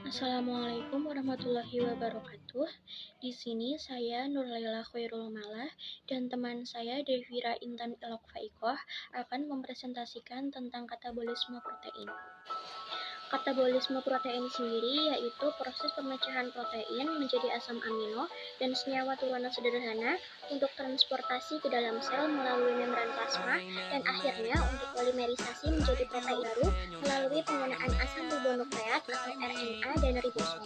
Assalamualaikum warahmatullahi wabarakatuh. Di sini saya Nurlaila Khairul Malah dan teman saya Devira Intan Elok Faikoh akan mempresentasikan tentang katabolisme protein. Katabolisme protein sendiri yaitu proses pemecahan protein menjadi asam amino dan senyawa turunan sederhana untuk transportasi ke dalam sel melalui membran plasma dan akhirnya untuk polimerisasi menjadi protein baru melalui penggunaan asam ribonukleat atau RNA dan ribosom.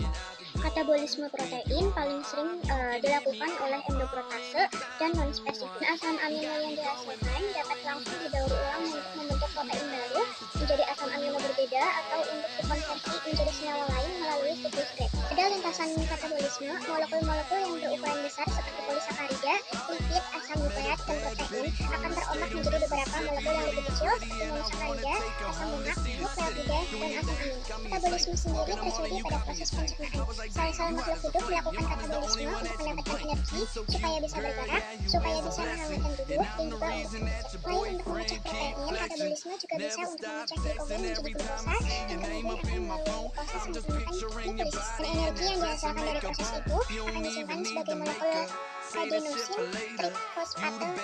Katabolisme protein paling sering dilakukan oleh endoprotase dan non-spesifik. Asam amino yang dihasilkan dapat langsung didaur ulang untuk membentuk protein baru menjadi asam amino berbeda atau untuk dikonversi menjadi senyawa lain melalui siklus Krebs. Pada lintasan katabolisme, molekul-molekul yang berukuran besar seperti polisakarida, lipid, asam nukleat, dan protein akan terombak menjadi beberapa molekul yang lebih kecil seperti monosakarida, asam lemak, nukleotida, dan asam amino. Katabolisme sendiri terjadi pada proses pencernaan. Sel-sel makhluk hidup melakukan katabolisme untuk mendapatkan energi supaya bisa bergerak, supaya bisa menghangatkan tubuh, dan juga untuk bekerja. Selain untuk memecah protein, katabolisme juga bisa untuk memecah glikogen menjadi glukosa yang kemudian akan melalui proses yang dinamakan lipolisis. Dan energi yang dihasilkan dari proses itu akan disimpan sebagai molekul adenosin trifosfate atau ATP.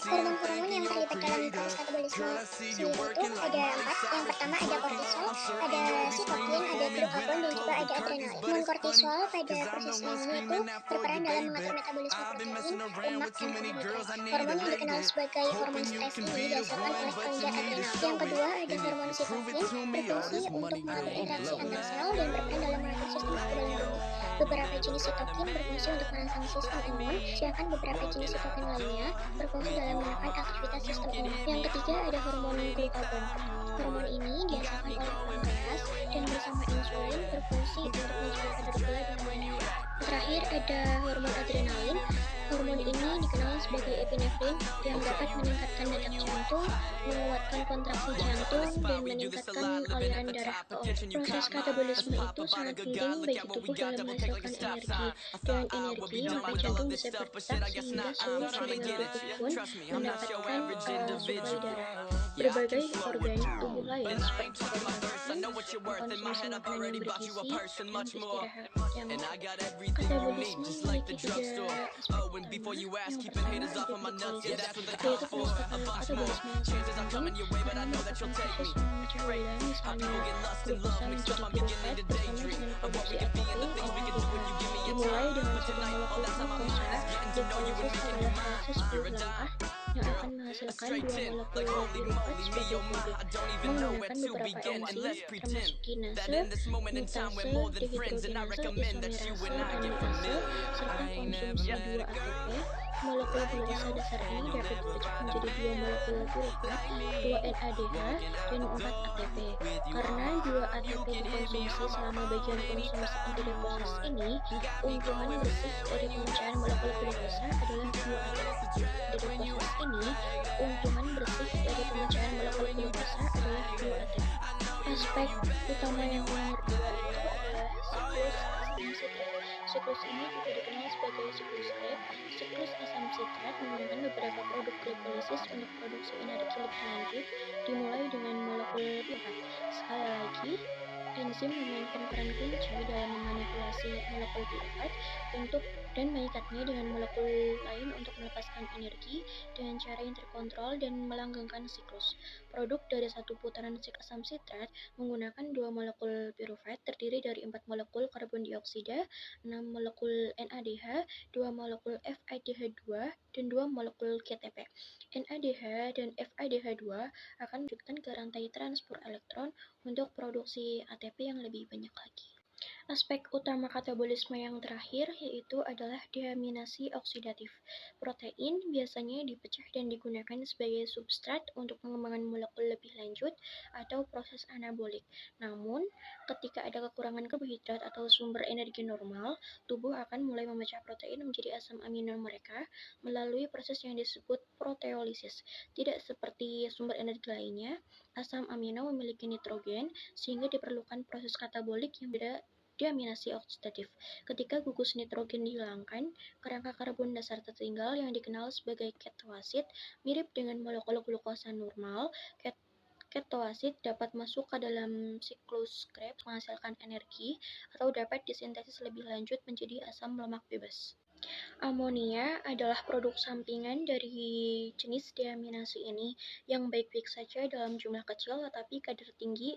Hormon-hormon yang terlibat dalam proses katabolisme sendiri itu ada 4. Yang pertama ada kortisol, ada sitokin, ada glukagon, dan juga ada adrenalin. Hormon kortisol pada proses ini itu berperan dalam mengatur metabolisme protein, lemak, dan karbohidrat. Hormon yang dikenal sebagai hormon stres ini dihasilkan oleh kelenjar adrenal. Yang kedua ada hormon sitokin, berfungsi untuk mengatur interaksi antar sel dan berperan dalam mengatur sistem kekebalan tubuh. Beberapa jenis sitokin berfungsi untuk merangsang sistem imun, sedangkan beberapa jenis sitokin lainnya berfungsi dalam menekan aktivitas sistem imun. Yang ketiga ada hormon glukagon. Hormon ini dihasilkan oleh pankreas dan bersama insulin berfungsi untuk mencegah kadar gula darah naik. Terakhir ada hormon adrenalin. Hormon ini dikenal sebagai epinefrin yang dapat meningkatkan detak jantung, menguatkan kontraksi jantung, dan meningkatkan aliran darah ke otot. Proses katabolisme itu sangat penting bagi tubuh dalam menghasilkan energi. Dengan energi, maka jantung bisa berdetak sehingga seluruh jaringan tubuh pun mendapatkan suplai darah. Berbagai organ tubuh lain seperti organ mengkonsumsi makanan yang bergizi dan beristirahat yang katabolisme memiliki 3 aspek utama. Yang pertama ada glipolisis, yaitu proses katabolisme yang sangat penting karena merupakan proses memecah gula, misalnya glukosa menjadi pirufat bersama dengan produksi ATP, NADH. Dimulai dengan satu molekul glukosa, glipolisis adalah proses belum langkah yang akan menghasilkan 2 molekul pirufat sebagai produk menggunakan beberapa enzim termasuk kinase, mutase, dehidrogenase, isomerase, dan liase, serta konsumsi 2 ATP. Molekul glukosa dasar ini dapat dipecah menjadi 2 molekul pirufat, 2 NADH, dan 4 ATP. Karena 2 ATP dikonsumsi selama bagian konsumsi dari proses ini, untungan bersih dari pemecahan molekul glukosa adalah 2 ATP. Dari proses ini, untungan bersih dari pemecahan molekul glukosa adalah 2 ATP. Aspek utama yang nomor 2 itu adalah siklus asam sitrat. Siklus ini juga dikenal sebagai siklus Krebs. Siklus asam sitrat menggunakan beberapa produk glipolisis untuk produksi energi lebih lanjut, dimulai dengan molekul pirufat. Sekali lagi, enzim memainkan peran kunci dalam memanipulasi molekul pirufat dan mengikatnya dengan molekul lain untuk melepaskan energi dengan cara yang terkontrol dan melanggengkan siklus. Produk dari satu putaran asam sitrat menggunakan 2 molekul pirufat terdiri dari 4 molekul karbon dioksida, 6 molekul NADH, 2 molekul FADH2, dan 2 molekul KTP. NADH dan FADH2 akan melanjutkan ke rantai transport elektron untuk produksi ATP yang lebih banyak lagi. Aspek utama katabolisme yang terakhir yaitu adalah deaminasi oksidatif. Protein biasanya dipecah dan digunakan sebagai substrat untuk pengembangan molekul lebih lanjut atau proses anabolik. Namun, ketika ada kekurangan karbohidrat atau sumber energi normal, tubuh akan mulai memecah protein menjadi asam amino mereka melalui proses yang disebut proteolisis. Tidak seperti sumber energi lainnya, asam amino memiliki nitrogen sehingga diperlukan proses katabolik yang beda deaminasi oksidatif. Ketika gugus nitrogen dihilangkan, kerangka karbon dasar tertinggal yang dikenal sebagai ketoasid mirip dengan molekul glukosa normal. Ketoasid dapat masuk ke dalam siklus Krebs menghasilkan energi atau dapat disintesis lebih lanjut menjadi asam lemak bebas. Amonia adalah produk sampingan dari jenis deaminase ini yang baik-baik saja dalam jumlah kecil tetapi kadar tinggi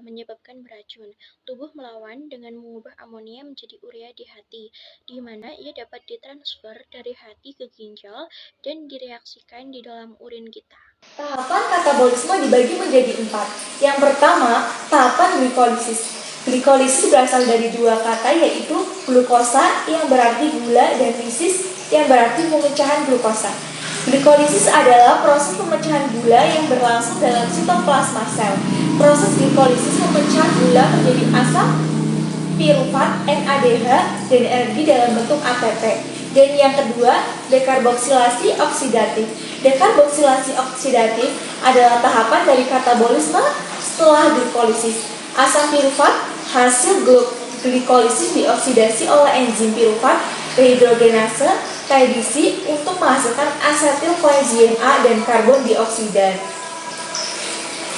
menyebabkan beracun. Tubuh melawan dengan mengubah amonia menjadi urea di hati, di mana ia dapat ditransfer dari hati ke ginjal dan direaksikan di dalam urin kita. Tahapan katabolisme dibagi menjadi 4. Yang pertama, tahapan glikolisis. Glikolisis berasal dari dua kata, yaitu glukosa yang berarti gula dan lisis yang berarti pemecahan glukosa. Glikolisis adalah proses pemecahan gula yang berlangsung dalam sitoplasma sel. Proses glikolisis memecah gula menjadi asam pirufat NADH dan energi dalam bentuk ATP. Dan yang kedua, dekarboksilasi oksidatif. Dekarboksilasi oksidatif adalah tahapan dari katabolisme setelah glikolisis. Asam pirufat hasil glikolisis dioksidasi oleh enzim pirufat dehidrogenase KDC untuk menghasilkan asetil koenzim A dan karbon dioksida.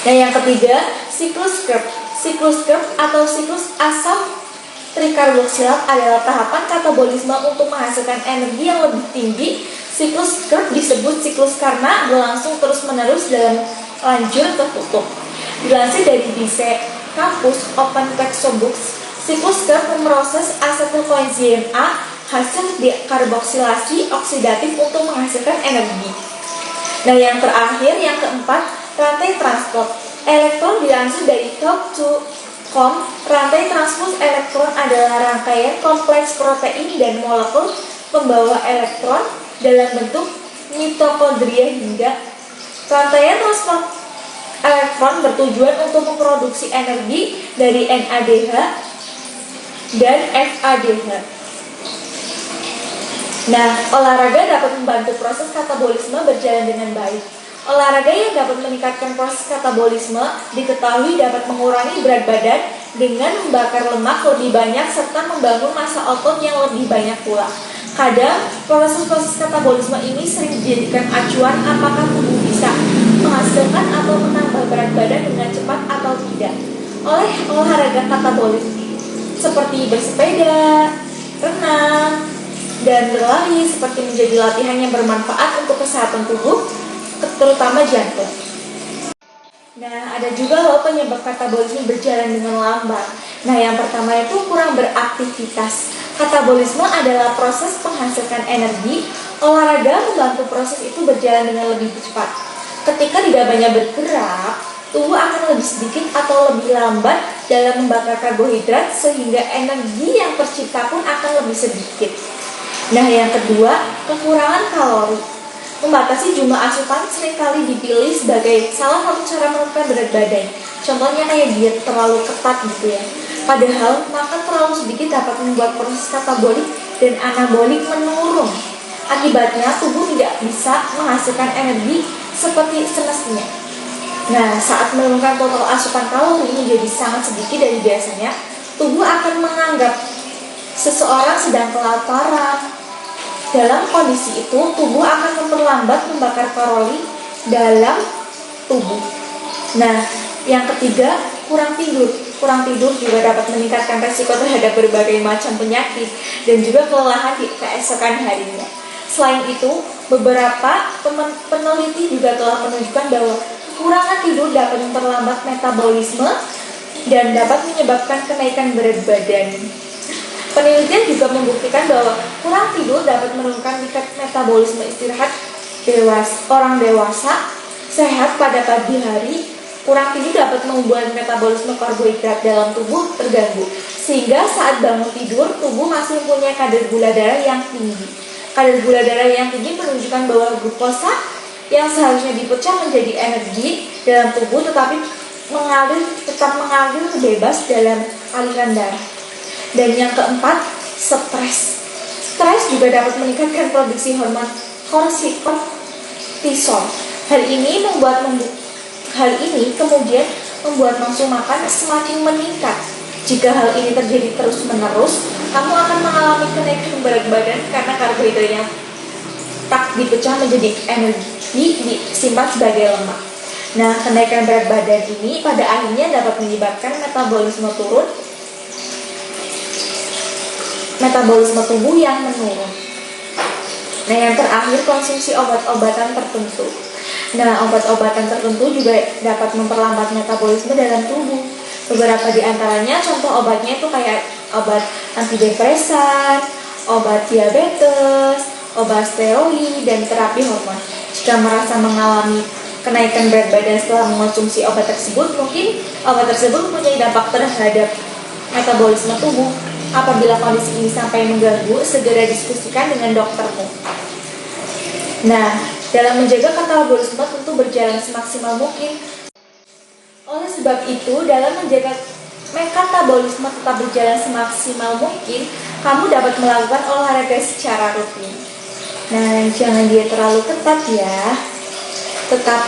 Nah, yang ketiga, siklus Krebs. Siklus Krebs atau siklus asam trikarboksilat adalah tahapan katabolisme untuk menghasilkan energi yang lebih tinggi. Siklus Krebs disebut siklus karena berlangsung terus-menerus dalam lanjut tertutup. Dilansir dari Dice Campus Open Textbooks, siklus Krebs memproses asetil koenzim A hasil dekarboksilasi oksidatif untuk menghasilkan energi. Nah, yang terakhir, yang keempat, rantai transport. Elektron dilansir dari Talk2Com, rantai transport elektron adalah rangkaian kompleks protein dan molekul pembawa elektron dalam bentuk mitokondria hingga rantaian transport elektron bertujuan untuk memproduksi energi dari NADH dan FADH. Nah, olahraga dapat membantu proses katabolisme berjalan dengan baik. Olahraga yang dapat meningkatkan proses katabolisme diketahui dapat mengurangi berat badan dengan membakar lemak lebih banyak serta membangun massa otot yang lebih banyak pula. Kadang, proses-proses katabolisme ini sering dijadikan acuan apakah tubuh bisa menghasilkan atau menambah berat badan dengan cepat atau tidak. Oleh olahraga katabolis seperti bersepeda, renang, dan berlari seperti menjadi latihan yang bermanfaat untuk kesehatan tubuh, terutama jantung. Nah, ada juga loh penyebab katabolisme berjalan dengan lambat. Nah, yang pertama itu kurang beraktivitas. Katabolisme adalah proses menghasilkan energi. Olahraga membantu proses itu berjalan dengan lebih cepat. Ketika tidak banyak bergerak, tubuh akan lebih sedikit atau lebih lambat dalam membakar karbohidrat sehingga energi yang tercipta pun akan lebih sedikit. Nah, yang kedua, kekurangan kalori. Membatasi jumlah asupan seringkali dipilih sebagai salah satu cara menurunkan berat badan. Contohnya kayak diet terlalu ketat gitu ya. Padahal makan terlalu sedikit dapat membuat proses katabolik dan anabolik menurun. Akibatnya tubuh tidak bisa menghasilkan energi seperti semestinya. Nah, saat menurunkan total asupan kalori menjadi sangat sedikit dari biasanya, tubuh akan menganggap seseorang sedang kelaparan. Dalam kondisi itu, tubuh akan memperlambat membakar kalori dalam tubuh. Nah, yang ketiga, kurang tidur. Kurang tidur juga dapat meningkatkan resiko terhadap berbagai macam penyakit dan juga kelelahan di keesokan harinya. Selain itu, beberapa peneliti juga telah menunjukkan bahwa kekurangan tidur dapat memperlambat metabolisme dan dapat menyebabkan kenaikan berat badan. Penelitian juga membuktikan bahwa kurang tidur dapat menurunkan tingkat metabolisme istirahat orang dewasa sehat pada pagi hari. Kurang tidur dapat membuat metabolisme karbohidrat dalam tubuh terganggu, sehingga saat bangun tidur, tubuh masih mempunyai kadar gula darah yang tinggi. Kadar gula darah yang tinggi menunjukkan bahwa glukosa yang seharusnya dipecah menjadi energi dalam tubuh tetap mengalir bebas dalam aliran darah. Dan yang keempat, stres. Stres juga dapat meningkatkan produksi hormon kortisol. Hal ini kemudian membuat nafsu makan semakin meningkat. Jika hal ini terjadi terus-menerus, kamu akan mengalami kenaikan berat badan karena karbohidrat yang tak dipecah menjadi energi disimpan sebagai lemak. Nah, kenaikan berat badan ini pada akhirnya dapat menyebabkan metabolisme tubuh yang menurun. Nah, yang terakhir, konsumsi obat-obatan tertentu. Nah, obat-obatan tertentu juga dapat memperlambat metabolisme dalam tubuh. Beberapa di antaranya, contoh obatnya itu kayak obat antidepresan, obat diabetes, obat steroid, dan terapi hormon. Jika merasa mengalami kenaikan berat badan setelah mengonsumsi obat tersebut, mungkin obat tersebut mempunyai dampak terhadap metabolisme tubuh. Apabila kondisi ini sampai mengganggu, segera diskusikan dengan doktermu. Nah, dalam menjaga katabolisme tentu berjalan semaksimal mungkin. Oleh sebab itu, dalam menjaga katabolisme tetap berjalan semaksimal mungkin, kamu dapat melakukan olahraga secara rutin. Nah, jangan diet terlalu ketat ya. Tetap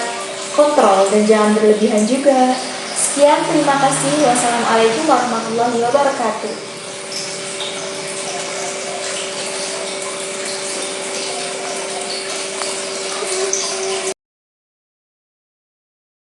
kontrol dan jangan berlebihan juga. Sekian, terima kasih. Wassalamualaikum warahmatullahi wabarakatuh.